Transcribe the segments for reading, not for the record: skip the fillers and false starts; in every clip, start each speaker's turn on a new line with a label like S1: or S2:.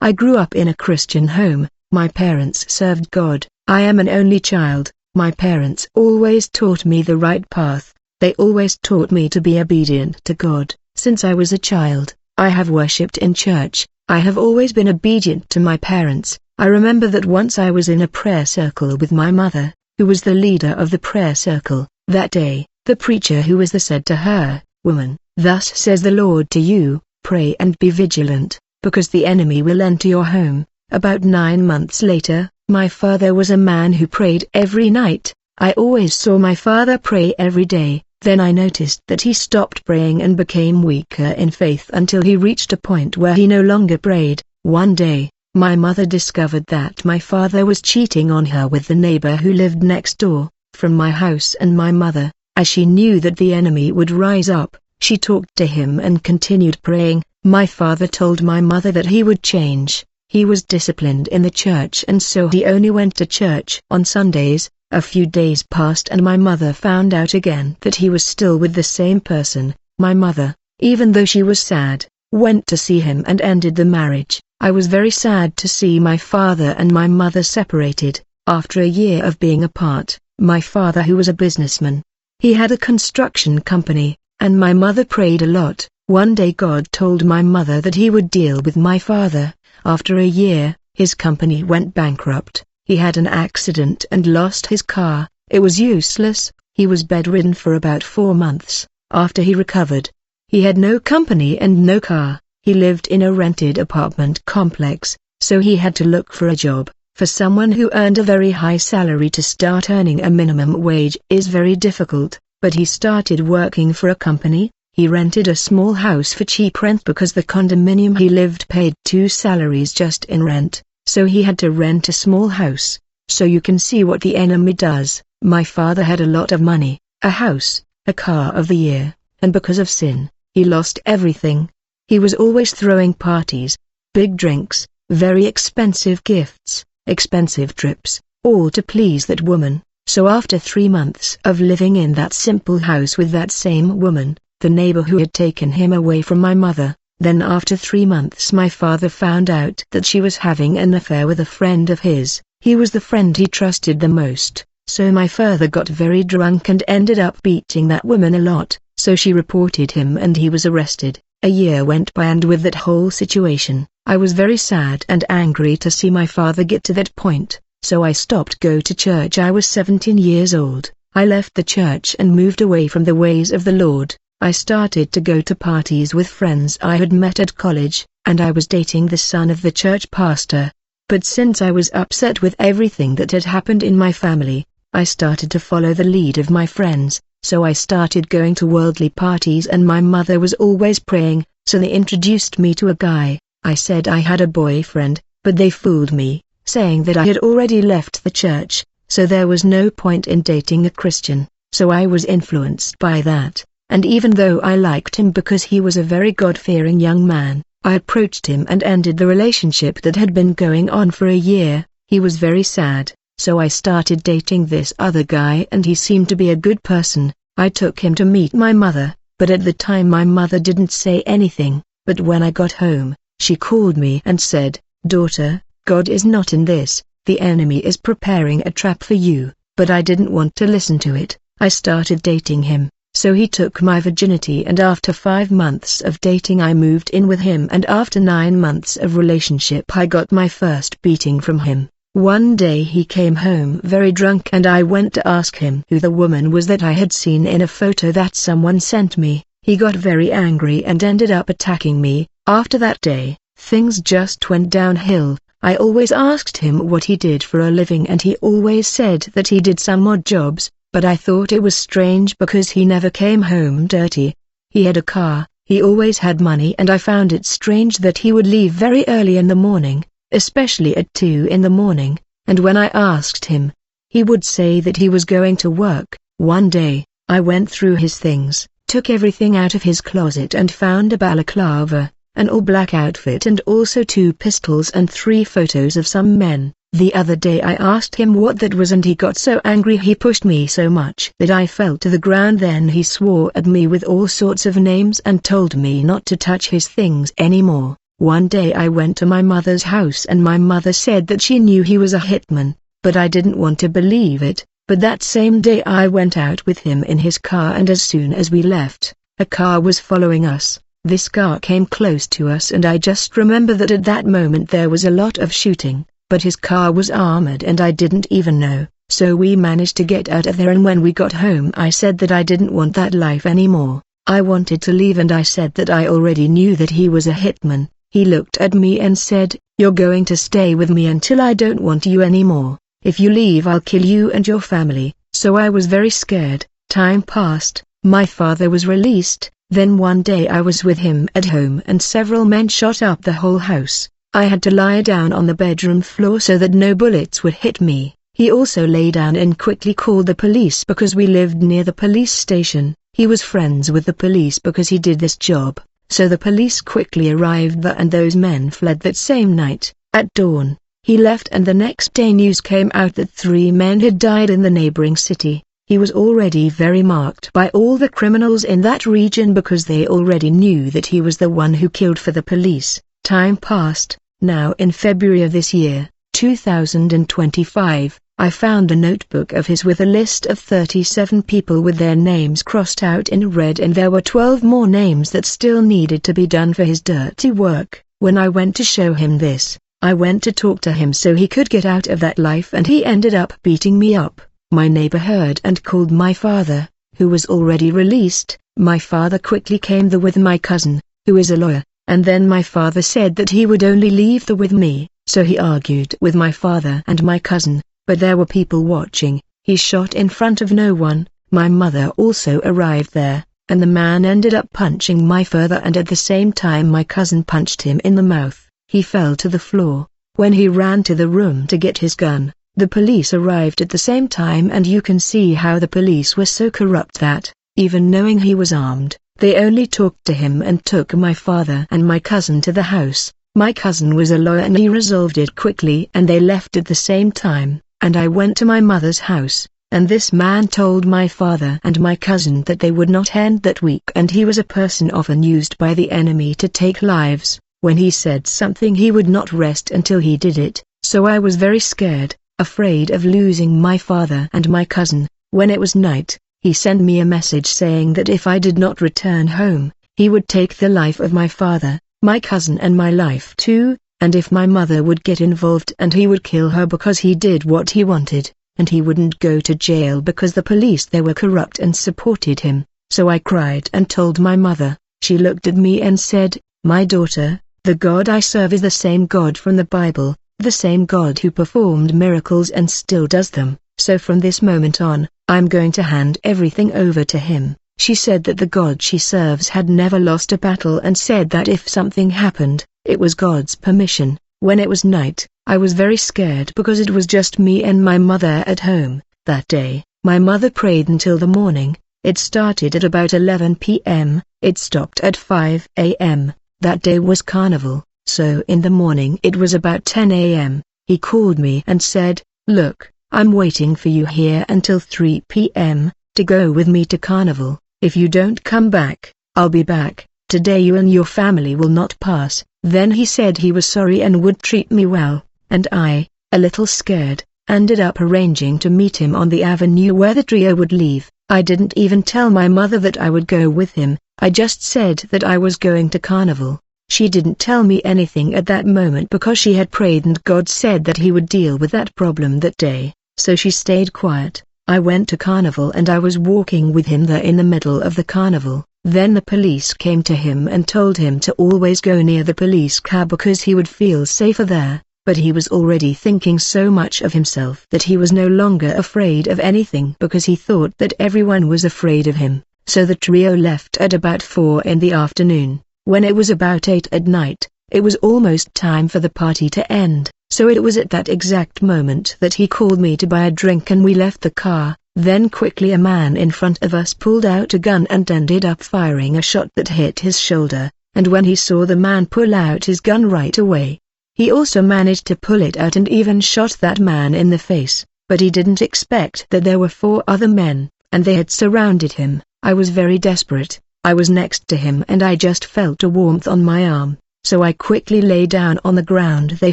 S1: I grew up in a Christian home. My parents served God. I am an only child. My parents always taught me the right path. They always taught me to be obedient to God. Since I was a child, I have worshipped in church. I have always been obedient to my parents. I remember that once I was in a prayer circle with my mother, who was the leader of the prayer circle. That day, the preacher who was there said to her, "Woman, thus says the Lord to you, pray and be vigilant, because the enemy will enter your home." About 9 months later, my father was a man who prayed every night. I always saw my father pray every day. Then I noticed that he stopped praying and became weaker in faith until he reached a point where he no longer prayed. One day, my mother discovered that my father was cheating on her with the neighbor who lived next door, from my house, and my mother, as she knew that the enemy would rise up, she talked to him and continued praying. My father told my mother that he would change. He was disciplined in the church and so he only went to church on Sundays. A few days passed and my mother found out again that he was still with the same person. My mother, even though she was sad, went to see him and ended the marriage. I was very sad to see my father and my mother separated. After a year of being apart, my father, who was a businessman, he had a construction company, and my mother prayed a lot. One day God told my mother that he would deal with my father. After a year, his company went bankrupt. He had an accident and lost his car. It was useless. He was bedridden for about 4 months. After he recovered, he had no company and no car. He lived in a rented apartment complex, so he had to look for a job. For someone who earned a very high salary to start earning a minimum wage is very difficult, but he started working for a company. He rented a small house for cheap rent because the condominium he lived paid 2 salaries just in rent. So he had to rent a small house. So you can see what the enemy does. My father had a lot of money, a house, a car of the year, and because of sin, he lost everything. He was always throwing parties, big drinks, very expensive gifts, expensive trips, all to please that woman. So after 3 months of living in that simple house with that same woman, the neighbor who had taken him away from my mother, then after 3 months my father found out that she was having an affair with a friend of his. He was the friend he trusted the most, so my father got very drunk and ended up beating that woman a lot, so she reported him and he was arrested. A year went by and with that whole situation, I was very sad and angry to see my father get to that point, so I stopped go to church. I was 17 years old. I left the church and moved away from the ways of the Lord. I started to go to parties with friends I had met at college, and I was dating the son of the church pastor. But since I was upset with everything that had happened in my family, I started to follow the lead of my friends, so I started going to worldly parties and my mother was always praying, so they introduced me to a guy. I said I had a boyfriend, but they fooled me, saying that I had already left the church, so there was no point in dating a Christian, so I was influenced by that. And even though I liked him because he was a very God-fearing young man, I approached him and ended the relationship that had been going on for a year. He was very sad, so I started dating this other guy and he seemed to be a good person. I took him to meet my mother, but at the time my mother didn't say anything, but when I got home, she called me and said, "Daughter, God is not in this, the enemy is preparing a trap for you," but I didn't want to listen to it. I started dating him. So he took my virginity and after 5 months of dating I moved in with him and after 9 months of relationship I got my first beating from him. One day he came home very drunk and I went to ask him who the woman was that I had seen in a photo that someone sent me. He got very angry and ended up attacking me. After that day, things just went downhill. I always asked him what he did for a living and he always said that he did some odd jobs. But I thought it was strange because he never came home dirty. He had a car, he always had money and I found it strange that he would leave very early in the morning, especially at 2 in the morning, and when I asked him, he would say that he was going to work. One day, I went through his things, took everything out of his closet and found a balaclava, an all-black outfit and also 2 pistols and 3 photos of some men. The other day I asked him what that was and he got so angry he pushed me so much that I fell to the ground. Then he swore at me with all sorts of names and told me not to touch his things anymore. One day I went to my mother's house and my mother said that she knew he was a hitman, but I didn't want to believe it. But that same day I went out with him in his car, and as soon as we left, a car was following us. This car came close to us, and I just remember that at that moment there was a lot of shooting, but his car was armored and I didn't even know. So we managed to get out of there, and when we got home I said that I didn't want that life anymore. I wanted to leave, and I said that I already knew that he was a hitman. He looked at me and said, "You're going to stay with me until I don't want you anymore. If you leave I'll kill you and your family." So I was very scared. Time passed, my father was released, then one day I was with him at home and several men shot up the whole house. I had to lie down on the bedroom floor so that no bullets would hit me. He also lay down and quickly called the police because we lived near the police station. He was friends with the police because he did this job, so the police quickly arrived there and those men fled that same night. At dawn, he left, and the next day news came out that 3 men had died in the neighboring city. He was already very marked by all the criminals in that region because they already knew that he was the one who killed for the police. Time passed. Now in February of this year, 2025, I found a notebook of his with a list of 37 people with their names crossed out in red, and there were 12 more names that still needed to be done for his dirty work. When I went to show him this, I went to talk to him so he could get out of that life, and he ended up beating me up. My neighbor heard and called my father, who was already released. My father quickly came there with my cousin, who is a lawyer, and then my father said that he would only leave there with me, so he argued with my father and my cousin, but there were people watching. He shot in front of no one. My mother also arrived there, and the man ended up punching my father, and at the same time my cousin punched him in the mouth. He fell to the floor. When he ran to the room to get his gun, the police arrived at the same time, and you can see how the police were so corrupt that, even knowing he was armed, they only talked to him and took my father and my cousin to the house. My cousin was a lawyer and he resolved it quickly, and they left at the same time, and I went to my mother's house, and this man told my father and my cousin that they would not end that week, and he was a person often used by the enemy to take lives. When he said something he would not rest until he did it, so I was very scared, afraid of losing my father and my cousin. When it was night, he sent me a message saying that if I did not return home, he would take the life of my father, my cousin and my life too, and if my mother would get involved, and he would kill her because he did what he wanted, and he wouldn't go to jail because the police there were corrupt and supported him. So I cried and told my mother. She looked at me and said, "My daughter, the God I serve is the same God from the Bible, the same God who performed miracles and still does them, so from this moment on, I'm going to hand everything over to him." She said that the God she serves had never lost a battle, and said that if something happened, it was God's permission. When it was night, I was very scared because it was just me and my mother at home. That day, my mother prayed until the morning. It started at about 11 p.m., it stopped at 5 a.m. That day was carnival, so in the morning it was about 10 a.m. He called me and said, "Look, I'm waiting for you here until 3 p.m., to go with me to carnival. If you don't come back, I'll be back. Today you and your family will not pass." Then he said he was sorry and would treat me well, and I, a little scared, ended up arranging to meet him on the avenue where the trio would leave. I didn't even tell my mother that I would go with him, I just said that I was going to carnival. She didn't tell me anything at that moment because she had prayed and God said that he would deal with that problem that day, so she stayed quiet. I went to carnival and I was walking with him there in the middle of the carnival. Then the police came to him and told him to always go near the police car because he would feel safer there, but he was already thinking so much of himself that he was no longer afraid of anything because he thought that everyone was afraid of him. So the trio left at about 4 in the afternoon. When it was about 8 at night, it was almost time for the party to end, so it was at that exact moment that he called me to buy a drink and we left the car. Then quickly a man in front of us pulled out a gun and ended up firing a shot that hit his shoulder, and when he saw the man pull out his gun right away, he also managed to pull it out and even shot that man in the face, but he didn't expect that there were 4 other men, and they had surrounded him. I was very desperate. I was next to him and I just felt a warmth on my arm. so I quickly lay down on the ground. They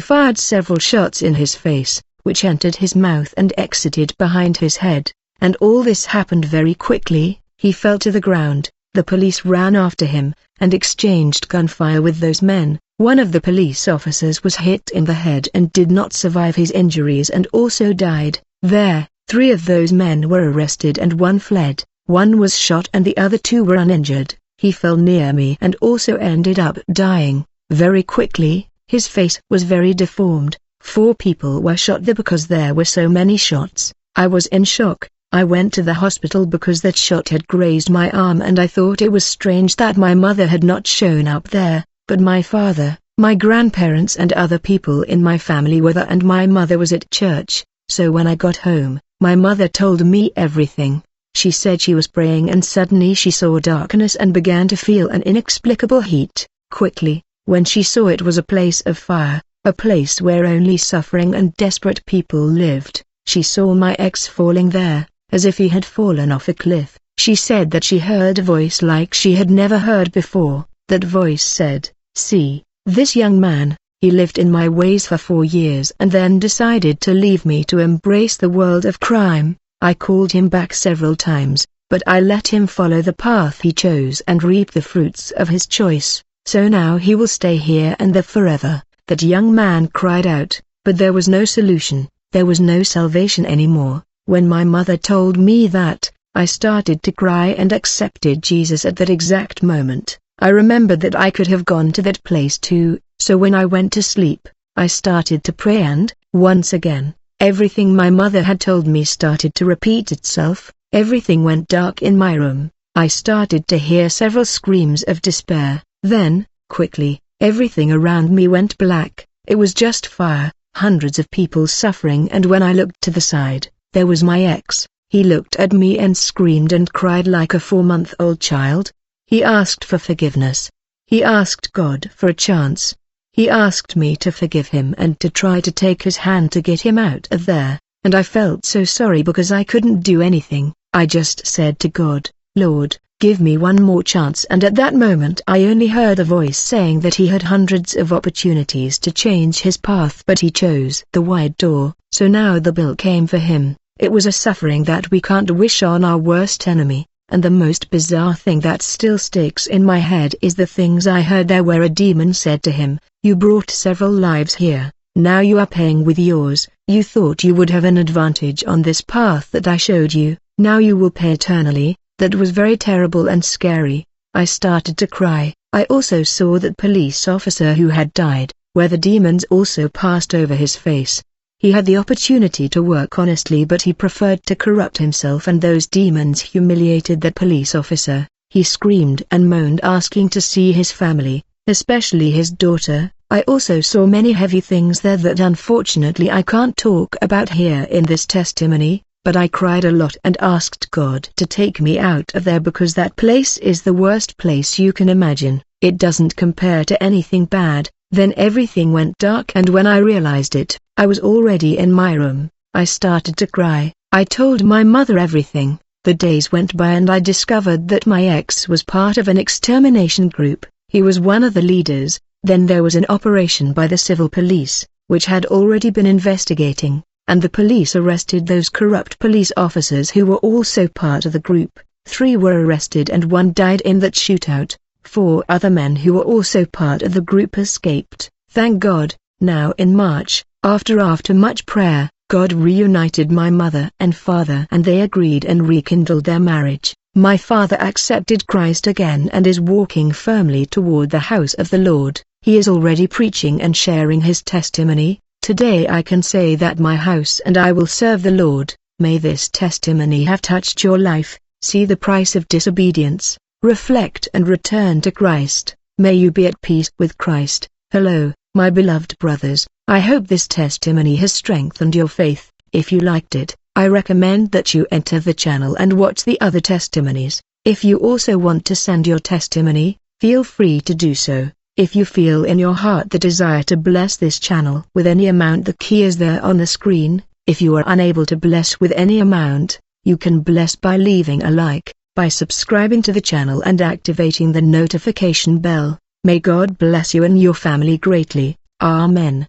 S1: fired several shots in his face, which entered his mouth and exited behind his head, and all this happened very quickly. He fell to the ground. The police ran after him, and exchanged gunfire with those men. One of the police officers was hit in the head and did not survive his injuries and also died. There, 3 of those men were arrested and 1 fled. 1 was shot and the other 2 were uninjured. He fell near me and also ended up dying. Very quickly, his face was very deformed. 4 people were shot there because there were so many shots. I was in shock. I went to the hospital because that shot had grazed my arm and I thought it was strange that my mother had not shown up there, but my father, my grandparents and other people in my family were there and my mother was at church. So when I got home, my mother told me everything. She said she was praying and suddenly she saw darkness and began to feel an inexplicable heat. Quickly, when she saw it was a place of fire, a place where only suffering and desperate people lived, she saw my ex falling there, as if he had fallen off a cliff. She said that she heard a voice like she had never heard before. That voice said, "See, this young man, he lived in my ways for 4 years and then decided to leave me to embrace the world of crime. I called him back several times, but I let him follow the path he chose and reap the fruits of his choice, so now he will stay here and there forever." That young man cried out, but there was no solution, there was no salvation anymore. When my mother told me that, I started to cry and accepted Jesus at that exact moment. I remembered that I could have gone to that place too, so when I went to sleep, I started to pray and, once again, everything my mother had told me started to repeat itself. Everything went dark in my room. I started to hear several screams of despair. Then, quickly, everything around me went black. It was just fire, hundreds of people suffering, and when I looked to the side, there was my ex. He looked at me and screamed and cried like a 4-month-old child. He asked for forgiveness. He asked God for a chance. He asked me to forgive him and to try to take his hand to get him out of there, and I felt so sorry because I couldn't do anything. I just said to God, "Lord, give me one more chance," and at that moment I only heard a voice saying that he had hundreds of opportunities to change his path but he chose the wide door, so now the bill came for him. It was a suffering that we can't wish on our worst enemy, and the most bizarre thing that still sticks in my head is the things I heard there where a demon said to him, "You brought several lives here, now you are paying with yours. You thought you would have an advantage on this path that I showed you, now you will pay eternally." That was very terrible and scary. I started to cry. I also saw that police officer who had died, where the demons also passed over his face. He had the opportunity to work honestly but he preferred to corrupt himself, and those demons humiliated that police officer. He screamed and moaned asking to see his family, especially his daughter. I also saw many heavy things there that unfortunately I can't talk about here in this testimony, but I cried a lot and asked God to take me out of there because that place is the worst place you can imagine. It doesn't compare to anything bad. Then everything went dark, and when I realized it, I was already in my room. I started to cry. I told my mother everything. The days went by and I discovered that my ex was part of an extermination group. He was one of the leaders. Then there was an operation by the civil police, which had already been investigating, and the police arrested those corrupt police officers who were also part of the group. 3 were arrested and 1 died in that shootout. 4 other men who were also part of the group escaped. Thank God. Now in March, after much prayer, God reunited my mother and father and they agreed and rekindled their marriage. My father accepted Christ again and is walking firmly toward the house of the Lord. He is already preaching and sharing his testimony. Today I can say that my house and I will serve the Lord. May this testimony have touched your life. See the price of disobedience. Reflect and return to Christ. May you be at peace with Christ. Hello, my beloved brothers. I hope this testimony has strengthened your faith. If you liked it, I recommend that you enter the channel and watch the other testimonies. If you also want to send your testimony, feel free to do so. If you feel in your heart the desire to bless this channel with any amount, the key is there on the screen. If you are unable to bless with any amount, you can bless by leaving a like, by subscribing to the channel and activating the notification bell. May God bless you and your family greatly. Amen.